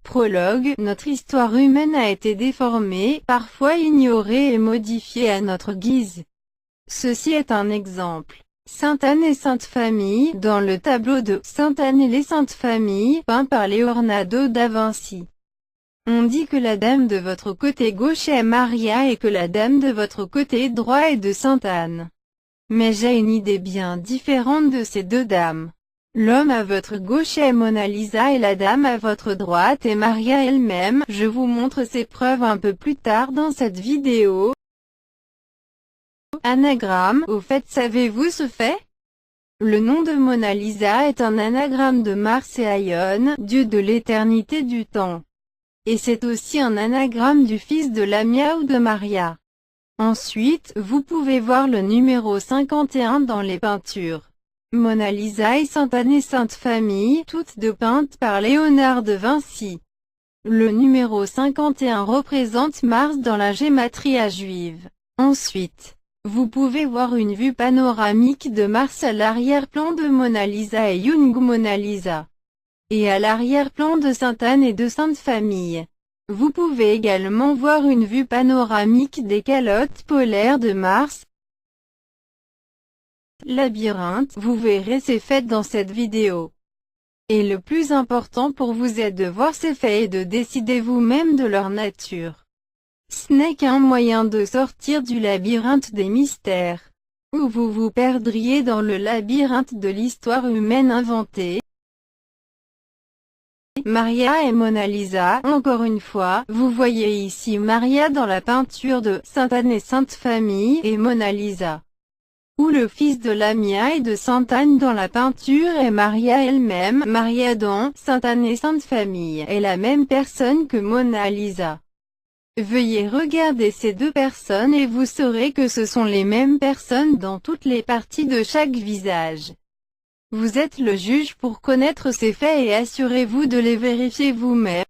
Prologue, notre histoire humaine a été déformée, parfois ignorée et modifiée à notre guise. Ceci est un exemple. Sainte Anne et Sainte Famille, dans le tableau de Sainte Anne et les Saintes Familles, peint par Leonardo da Vinci. On dit que la dame de votre côté gauche est Maria et que la dame de votre côté droit est de Sainte Anne. Mais j'ai une idée bien différente de ces deux dames. L'homme à votre gauche est Mona Lisa et la dame à votre droite est Maria elle-même. Je vous montre ces preuves un peu plus tard dans cette vidéo. Anagramme. Au fait, savez-vous ce fait? Le nom de Mona Lisa est un anagramme de Mars et Aion, dieu de l'éternité du temps. Et c'est aussi un anagramme du fils de Lamia ou de Maria. Ensuite, vous pouvez voir le numéro 51 dans les peintures. Mona Lisa et Sainte Anne et Sainte Famille, toutes deux peintes par Léonard de Vinci. Le numéro 51 représente Mars dans la gématria juive. Ensuite, vous pouvez voir une vue panoramique de Mars à l'arrière-plan de Mona Lisa et Jung Mona Lisa. Et à l'arrière-plan de Sainte Anne et de Sainte Famille. Vous pouvez également voir une vue panoramique des calottes polaires de Mars. Labyrinthe, vous verrez ces faits dans cette vidéo. Et le plus important pour vous est de voir ces faits et de décider vous-même de leur nature. Ce n'est qu'un moyen de sortir du labyrinthe des mystères, où vous vous perdriez dans le labyrinthe de l'histoire humaine inventée. Maria et Mona Lisa, encore une fois, vous voyez ici Maria dans la peinture de Sainte Anne et Sainte Famille, et Mona Lisa, où le fils de Lamia et de Sainte Anne dans la peinture est Maria elle-même. Maria dans Sainte Anne et Sainte Famille est la même personne que Mona Lisa. Veuillez regarder ces deux personnes et vous saurez que ce sont les mêmes personnes dans toutes les parties de chaque visage. Vous êtes le juge pour connaître ces faits et assurez-vous de les vérifier vous-même.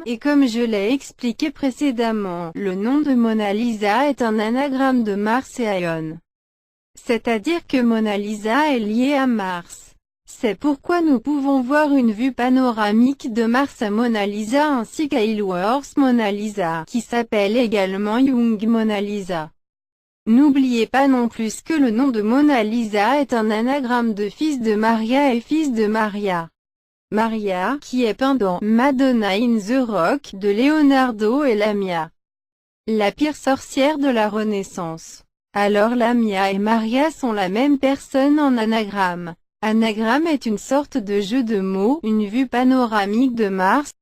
et comme je l'ai expliqué précédemment, le nom de Mona Lisa est un anagramme de Mars et Ione. C'est-à-dire que Mona Lisa est liée à Mars. C'est pourquoi nous pouvons voir une vue panoramique de Mars à Mona Lisa ainsi qu'à Isleworth Mona Lisa, qui s'appelle également Young Mona Lisa. N'oubliez pas non plus que le nom de Mona Lisa est un anagramme de fils de Maria et fils de Maria. Maria, qui est peint dans Madonna in the Rock de Leonardo et Lamia, la pire sorcière de la Renaissance. Alors Lamia et Maria sont la même personne en anagramme. Anagramme est une sorte de jeu de mots, une vue panoramique de Mars.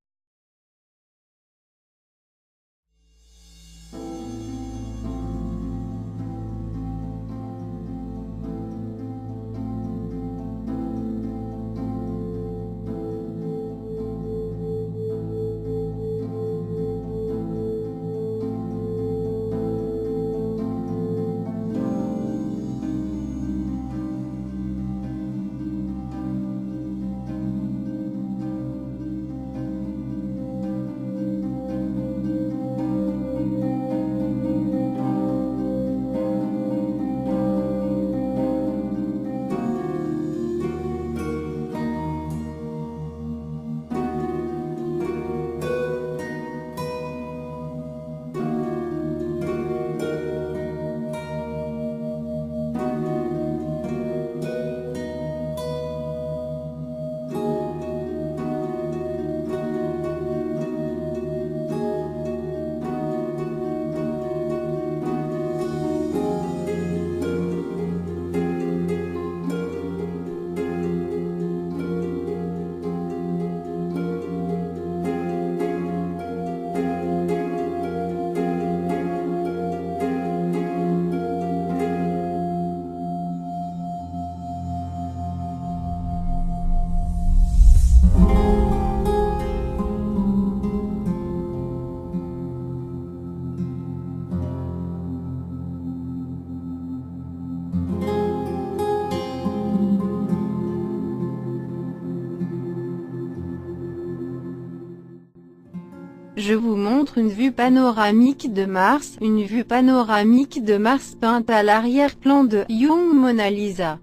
Je vous montre une vue panoramique de Mars, une vue panoramique de Mars peinte à l'arrière-plan de Young Mona Lisa.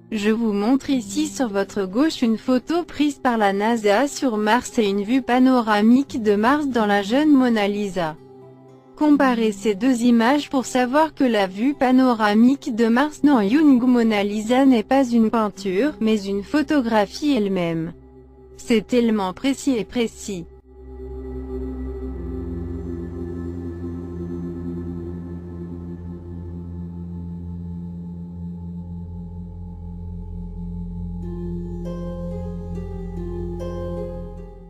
Je vous montre ici sur votre gauche une photo prise par la NASA sur Mars et une vue panoramique de Mars dans la jeune Mona Lisa. Comparez ces deux images pour savoir que la vue panoramique de Mars dans Young Mona Lisa n'est pas une peinture, mais une photographie elle-même. C'est tellement précis et précis.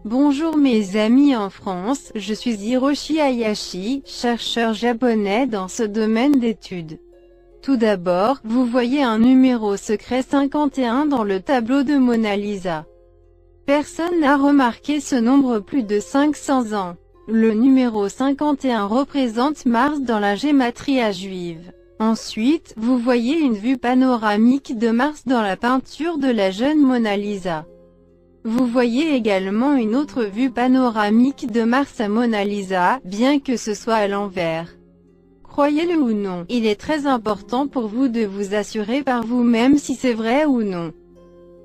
Bonjour mes amis en France, je suis Hiroshi Hayashi, chercheur japonais dans ce domaine d'études. Tout d'abord, vous voyez un numéro secret 51 dans le tableau de Mona Lisa. Personne n'a remarqué ce nombre plus de 500 ans. Le numéro 51 représente Mars dans la gématria juive. Ensuite, vous voyez une vue panoramique de Mars dans la peinture de la jeune Mona Lisa. Vous voyez également une autre vue panoramique de Mars à Mona Lisa, bien que ce soit à l'envers. Croyez-le ou non, il est très important pour vous de vous assurer par vous-même si c'est vrai ou non.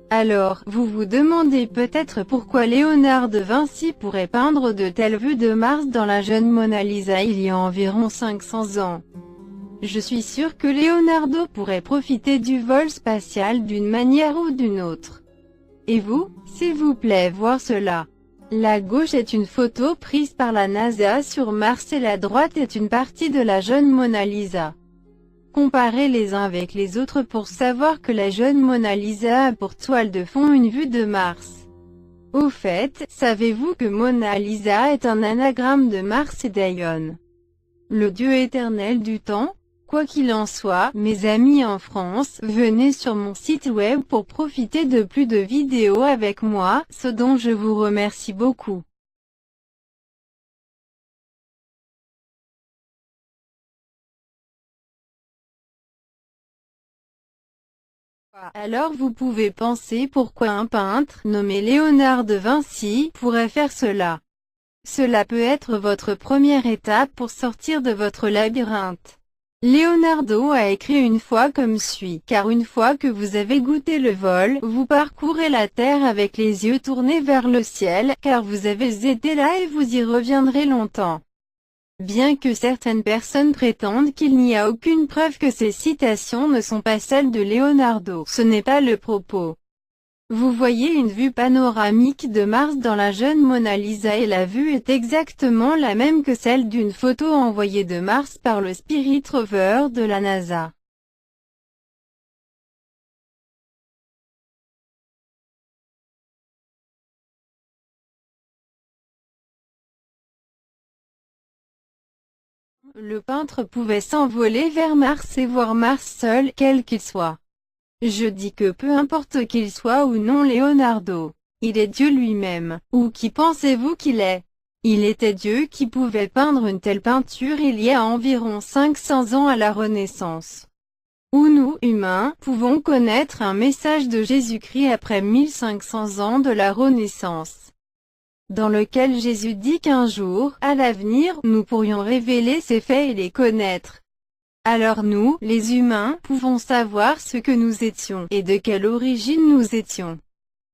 Alors, vous vous demandez peut-être pourquoi Léonard de Vinci pourrait peindre de telles vues de Mars dans la jeune Mona Lisa il y a environ 500 ans. Je suis sûr que Leonardo pourrait profiter du vol spatial d'une manière ou d'une autre. Et vous, s'il vous plaît, voir cela. La gauche est une photo prise par la NASA sur Mars et la droite est une partie de la jeune Mona Lisa. Comparez les uns avec les autres pour savoir que la jeune Mona Lisa a pour toile de fond une vue de Mars. Au fait, savez-vous que Mona Lisa est un anagramme de Mars et d'Ione, le dieu éternel du temps? Quoi qu'il en soit, mes amis en France, venez sur mon site web pour profiter de plus de vidéos avec moi, ce dont je vous remercie beaucoup. Alors vous pouvez penser pourquoi un peintre, nommé Léonard de Vinci, pourrait faire cela. Cela peut être votre première étape pour sortir de votre labyrinthe. Leonardo a écrit une fois comme suit, car une fois que vous avez goûté le vol, vous parcourez la terre avec les yeux tournés vers le ciel, car vous avez été là et vous y reviendrez longtemps. Bien que certaines personnes prétendent qu'il n'y a aucune preuve que ces citations ne sont pas celles de Leonardo, ce n'est pas le propos. Vous voyez une vue panoramique de Mars dans la jeune Mona Lisa et la vue est exactement la même que celle d'une photo envoyée de Mars par le Spirit Rover de la NASA. Le peintre pouvait s'envoler vers Mars et voir Mars seul, quel qu'il soit. Je dis que peu importe qu'il soit ou non Leonardo, il est Dieu lui-même. Ou qui pensez-vous qu'il est? Il était Dieu qui pouvait peindre une telle peinture il y a environ 500 ans à la Renaissance. Où nous, humains, pouvons connaître un message de Jésus-Christ après 1500 ans de la Renaissance, dans lequel Jésus dit qu'un jour, à l'avenir, nous pourrions révéler ces faits et les connaître. Alors nous, les humains, pouvons savoir ce que nous étions, et de quelle origine nous étions.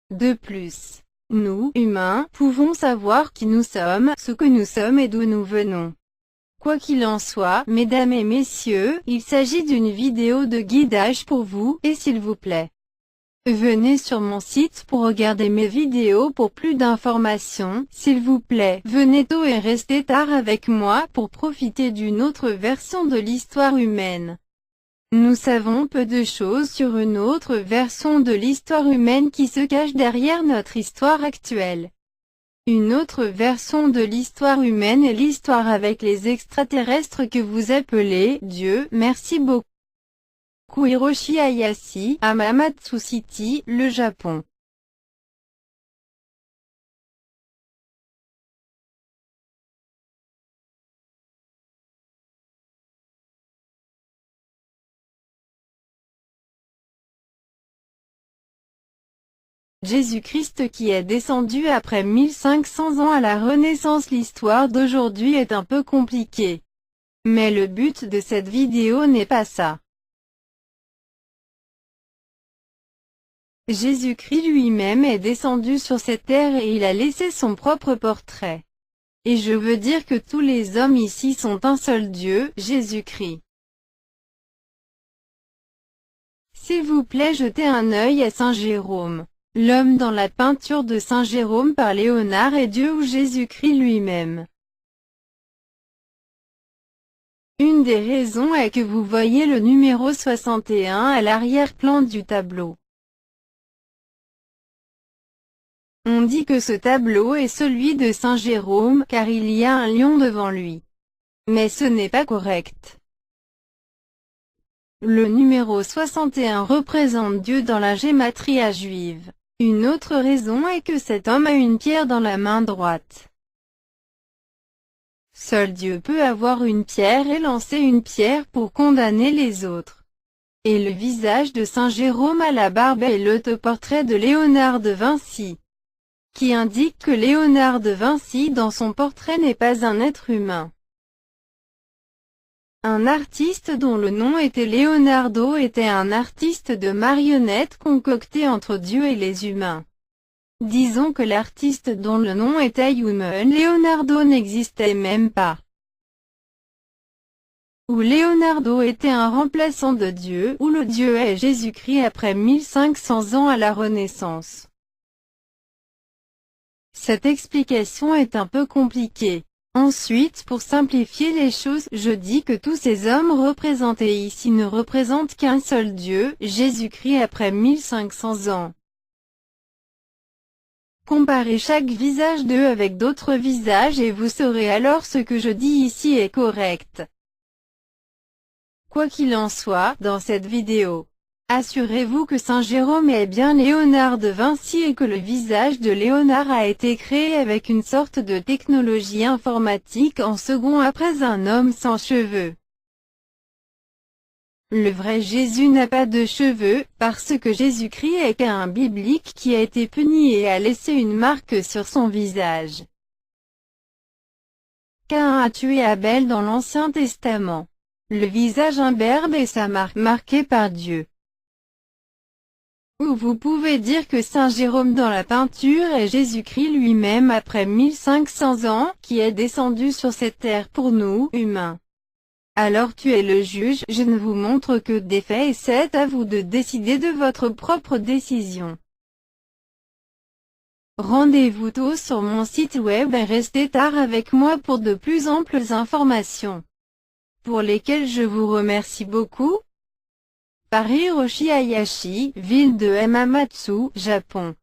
De plus, nous, humains, pouvons savoir qui nous sommes, ce que nous sommes et d'où nous venons. Quoi qu'il en soit, mesdames et messieurs, il s'agit d'une vidéo de guidage pour vous, et s'il vous plaît, venez sur mon site pour regarder mes vidéos pour plus d'informations, s'il vous plaît, venez tôt et restez tard avec moi pour profiter d'une autre version de l'histoire humaine. Nous savons peu de choses sur une autre version de l'histoire humaine qui se cache derrière notre histoire actuelle. Une autre version de l'histoire humaine est l'histoire avec les extraterrestres que vous appelez Dieu. Merci beaucoup. Hiroshi Hayashi, Hamamatsu City, le Japon. Jésus-Christ qui est descendu après 1500 ans à la Renaissance. L'histoire d'aujourd'hui est un peu compliquée. Mais le but de cette vidéo n'est pas ça. Jésus-Christ lui-même est descendu sur cette terre et il a laissé son propre portrait. Et je veux dire que tous les hommes ici sont un seul Dieu, Jésus-Christ. S'il vous plaît, jetez un œil à Saint Jérôme. L'homme dans la peinture de Saint Jérôme par Léonard est Dieu ou Jésus-Christ lui-même. Une des raisons est que vous voyez le numéro 61 à l'arrière-plan du tableau. On dit que ce tableau est celui de Saint Jérôme, car il y a un lion devant lui. Mais ce n'est pas correct. Le numéro 61 représente Dieu dans la gématria juive. Une autre raison est que cet homme a une pierre dans la main droite. Seul Dieu peut avoir une pierre et lancer une pierre pour condamner les autres. Et le visage de Saint Jérôme à la barbe est l'autoportrait de Léonard de Vinci, qui indique que Léonard de Vinci dans son portrait n'est pas un être humain. Un artiste dont le nom était Leonardo était un artiste de marionnettes concocté entre Dieu et les humains. Disons que l'artiste dont le nom était Human Leonardo n'existait même pas. Ou Leonardo était un remplaçant de Dieu, ou le Dieu est Jésus-Christ après 1500 ans à la Renaissance. Cette explication est un peu compliquée. Ensuite, pour simplifier les choses, je dis que tous ces hommes représentés ici ne représentent qu'un seul Dieu, Jésus-Christ après 1500 ans. Comparez chaque visage d'eux avec d'autres visages et vous saurez alors ce que je dis ici est correct. Quoi qu'il en soit, dans cette vidéo, assurez-vous que Saint Jérôme est bien Léonard de Vinci et que le visage de Léonard a été créé avec une sorte de technologie informatique en second après un homme sans cheveux. Le vrai Jésus n'a pas de cheveux, parce que Jésus-Christ est qu'un biblique qui a été puni et a laissé une marque sur son visage. Caïn a tué Abel dans l'Ancien Testament. Le visage imberbe et sa marque marquée par Dieu. Ou vous pouvez dire que Saint Jérôme dans la peinture est Jésus-Christ lui-même après 1500 ans, qui est descendu sur cette terre pour nous, humains. Alors tu es le juge, je ne vous montre que des faits et c'est à vous de décider de votre propre décision. Rendez-vous tôt sur mon site web et restez tard avec moi pour de plus amples informations, pour lesquelles je vous remercie beaucoup. Par Hiroshi Hayashi, ville de Hamamatsu, Japon.